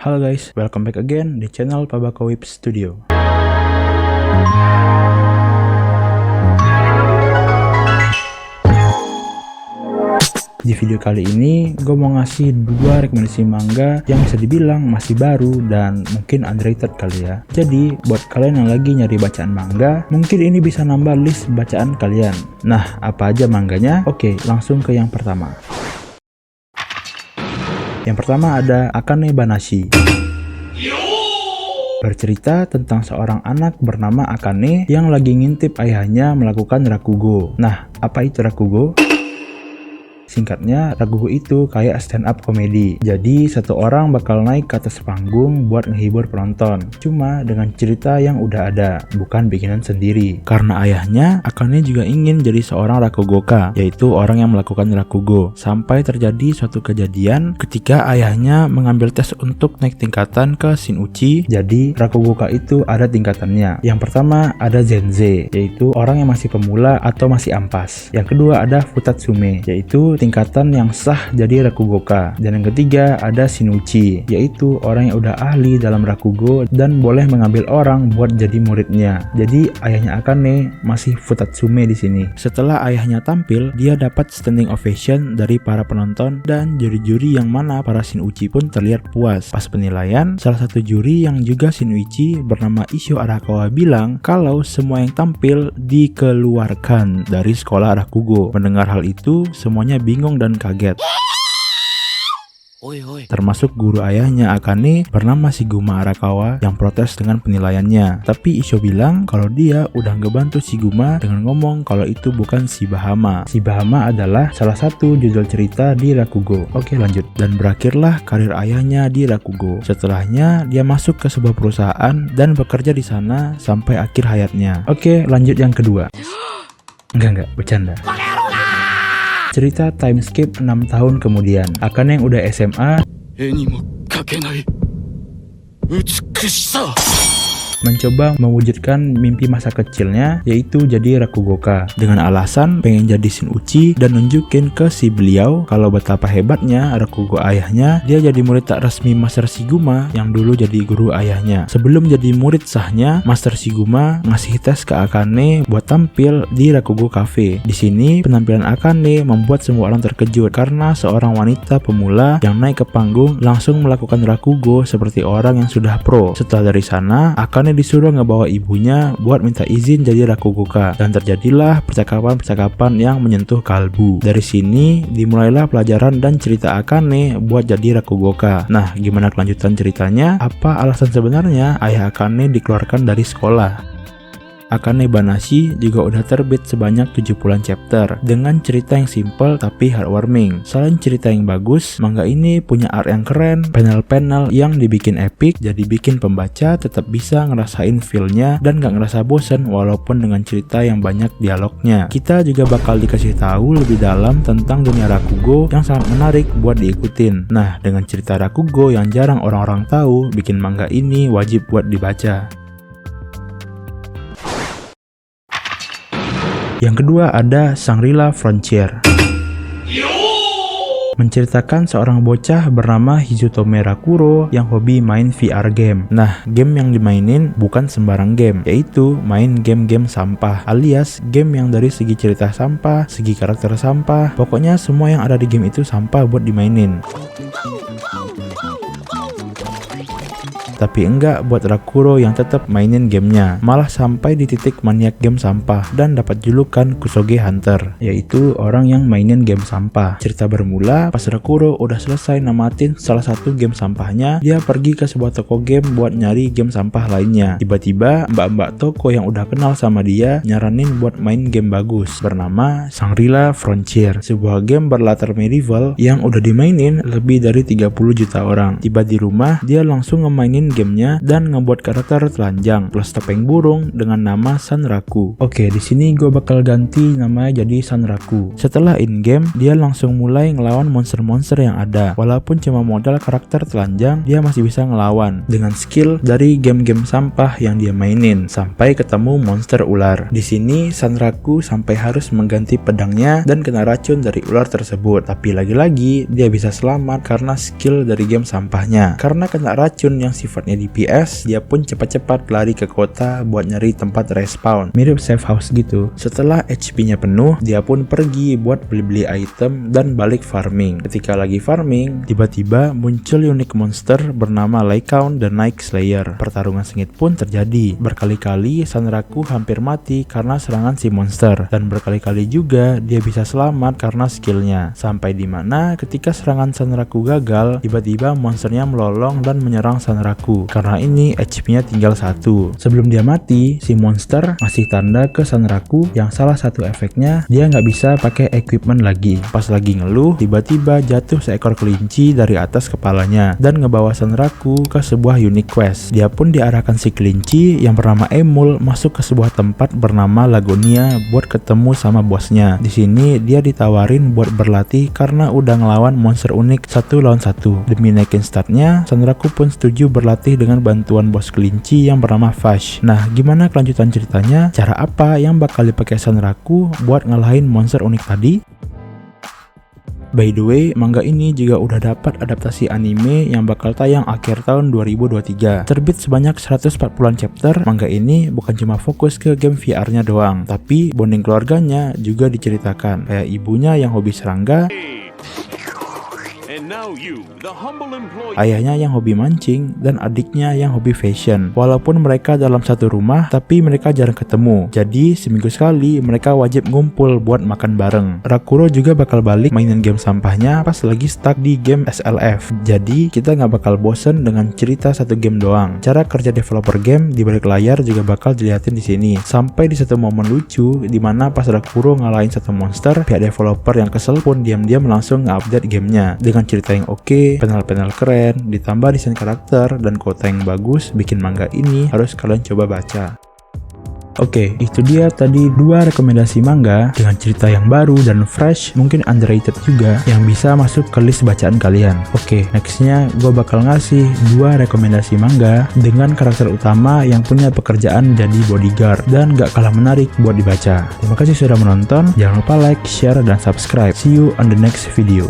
Halo guys, welcome back again di channel Pabakowip Studio. Di video kali ini, gue mau ngasih 2 rekomendasi manga yang bisa dibilang masih baru dan mungkin underrated kali ya. Jadi, buat kalian yang lagi nyari bacaan manga, mungkin ini bisa nambah list bacaan kalian. Nah, apa aja mangganya? Oke, langsung ke yang pertama. Yang pertama ada Akane Banashi. Bercerita tentang seorang anak bernama Akane yang lagi ngintip ayahnya melakukan rakugo. Nah, apa itu rakugo? Singkatnya, rakugo itu kayak stand up komedi. Jadi, satu orang bakal naik ke atas panggung buat menghibur penonton. Cuma dengan cerita yang udah ada, bukan bikinan sendiri. Karena ayahnya, Akane juga ingin jadi seorang rakugoka, yaitu orang yang melakukan rakugo. Sampai terjadi suatu kejadian ketika ayahnya mengambil tes untuk naik tingkatan ke Shin-uchi. Jadi, rakugoka itu ada tingkatannya. Yang pertama ada Zenze, yaitu orang yang masih pemula atau masih ampas. Yang kedua ada Futatsume, yaitu tingkatan yang sah jadi rakugoka. Dan yang ketiga ada Shin-uchi, yaitu orang yang udah ahli dalam rakugo dan boleh mengambil orang buat jadi muridnya. Jadi ayahnya Akane masih Futatsume di sini. Setelah ayahnya tampil, dia dapat standing ovation dari para penonton dan juri-juri yang mana para Shin-uchi pun terlihat puas. Pas penilaian, salah satu juri yang juga Shin-uchi bernama Issho Arakawa bilang kalau semua yang tampil dikeluarkan dari sekolah rakugo. Mendengar hal itu, semuanya bingung dan kaget. Termasuk guru ayahnya Akane bernama Shiguma Arakawa yang protes dengan penilaiannya. Tapi Issho bilang kalau dia udah ngebantu Shiguma dengan ngomong kalau itu bukan Shibahama. Shibahama adalah salah satu judul cerita di rakugo. Oke, lanjut. Dan berakhirlah karir ayahnya di rakugo. Setelahnya dia masuk ke sebuah perusahaan dan bekerja di sana sampai akhir hayatnya. Oke, lanjut yang kedua. Enggak, bercanda. Cerita time skip 6 tahun kemudian. Akane yang udah SMA mencoba mewujudkan mimpi masa kecilnya, yaitu jadi rakugoka. Dengan alasan pengen jadi Shin-uchi dan nunjukin ke si beliau kalau betapa hebatnya rakugo ayahnya, dia jadi murid tak resmi Master Shiguma yang dulu jadi guru ayahnya. Sebelum jadi murid sahnya, Master Shiguma ngasih tes ke Akane buat tampil di Rakugo Cafe. Di sini penampilan Akane membuat semua orang terkejut karena seorang wanita pemula yang naik ke panggung langsung melakukan rakugo seperti orang yang sudah pro. Setelah dari sana, Akane disuruh ngebawa ibunya buat minta izin jadi rakugoka, dan terjadilah percakapan-percakapan yang menyentuh kalbu. Dari sini dimulailah pelajaran dan cerita Akane buat jadi rakugoka. Nah, gimana kelanjutan ceritanya? Apa alasan sebenarnya ayah Akane dikeluarkan dari sekolah? Akane Banashi juga udah terbit sebanyak 70-an chapter dengan cerita yang simple tapi heartwarming. Selain cerita yang bagus, manga ini punya art yang keren, panel-panel yang dibikin epic, jadi bikin pembaca tetap bisa ngerasain feel-nya dan gak ngerasa bosen walaupun dengan cerita yang banyak dialognya. Kita juga bakal dikasih tahu lebih dalam tentang dunia rakugo yang sangat menarik buat diikutin. Nah, dengan cerita rakugo yang jarang orang-orang tahu, bikin manga ini wajib buat dibaca. Yang kedua ada Shangri-La Frontier. Menceritakan seorang bocah bernama Hizutome Rakuro yang hobi main VR game. Nah, game yang dimainin bukan sembarang game, yaitu main game-game sampah, alias game yang dari segi cerita sampah, segi karakter sampah, pokoknya semua yang ada di game itu sampah buat dimainin. Tapi enggak buat Rakuro yang tetap mainin gamenya, malah sampai di titik maniak game sampah dan dapat julukan Kusoge Hunter, yaitu orang yang mainin game sampah. Cerita bermula pas Rakuro udah selesai namatin salah satu game sampahnya, dia pergi ke sebuah toko game buat nyari game sampah lainnya. Tiba-tiba mbak-mbak toko yang udah kenal sama dia nyaranin buat main game bagus bernama Shangri-La Frontier, sebuah game berlatar medieval yang udah dimainin lebih dari 30 juta orang. Tiba di rumah, dia langsung ngemainin nambahin gamenya dan ngebuat karakter telanjang plus topeng burung dengan nama Sanraku. Oke, di sini gue bakal ganti namanya jadi Sanraku. Setelah in game, dia langsung mulai ngelawan monster-monster yang ada. Walaupun cuma modal karakter telanjang, dia masih bisa ngelawan dengan skill dari game-game sampah yang dia mainin sampai ketemu monster ular. Di sini Sanraku sampai harus mengganti pedangnya dan kena racun dari ular tersebut. Tapi lagi-lagi dia bisa selamat karena skill dari game sampahnya. Karena kena racun yang sifatnya DPS, dia pun cepat-cepat lari ke kota buat nyari tempat respawn. Mirip safe house gitu. Setelah HP-nya penuh, dia pun pergi buat beli-beli item dan balik farming. Ketika lagi farming, tiba-tiba muncul unique monster bernama Lycaon dan Night Slayer. Pertarungan sengit pun terjadi. Berkali-kali Sanraku hampir mati karena serangan si monster, dan berkali-kali juga dia bisa selamat karena skillnya. Sampai dimana ketika serangan Sanraku gagal, tiba-tiba monsternya melolong dan menyerang Sanraku. Karena ini HP-nya tinggal 1. Sebelum dia mati, si monster ngasih tanda ke Sanraku yang salah satu efeknya dia nggak bisa pakai equipment lagi. Pas lagi ngeluh, tiba-tiba jatuh seekor kelinci dari atas kepalanya dan ngebawa Sanraku ke sebuah unique quest. Dia pun diarahkan si kelinci yang bernama Emul masuk ke sebuah tempat bernama Lagonia buat ketemu sama bosnya. Di sini dia ditawarin buat berlatih karena udah ngelawan monster unik 1 lawan 1. Demi naikin statnya, Sanraku pun setuju berlatih dengan bantuan bos kelinci yang bernama Vash. Nah, gimana kelanjutan ceritanya? Cara apa yang bakal dipakai Sanraku buat ngalahin monster unik tadi? By the way, manga ini juga udah dapat adaptasi anime yang bakal tayang akhir tahun 2023. Terbit sebanyak 140-an chapter. Manga ini bukan cuma fokus ke game VR-nya doang, tapi bonding keluarganya juga diceritakan. Kayak ibunya yang hobi serangga, ayahnya yang hobi mancing, dan adiknya yang hobi fashion. Walaupun mereka dalam satu rumah, tapi mereka jarang ketemu. Jadi seminggu sekali mereka wajib ngumpul buat makan bareng. Rakuro juga bakal balik mainin game sampahnya pas lagi stuck di game SLF. Jadi kita nggak bakal bosen dengan cerita satu game doang. Cara kerja developer game di balik layar juga bakal dilihatin di sini. Sampai di satu momen lucu dimana pas Rakuro ngalahin satu monster, pihak developer yang kesel pun diam-diam langsung nge-update gamenya dengan cerita yang oke, panel-panel keren, ditambah desain karakter dan kota yang bagus. Bikin manga ini harus kalian coba baca. Oke, itu dia tadi 2 rekomendasi manga dengan cerita yang baru dan fresh, mungkin underrated juga, yang bisa masuk ke list bacaan kalian. Oke, nextnya gue bakal ngasih 2 rekomendasi manga dengan karakter utama yang punya pekerjaan jadi bodyguard dan gak kalah menarik buat dibaca. Terima kasih sudah menonton, jangan lupa like, share, dan subscribe. See you on the next video.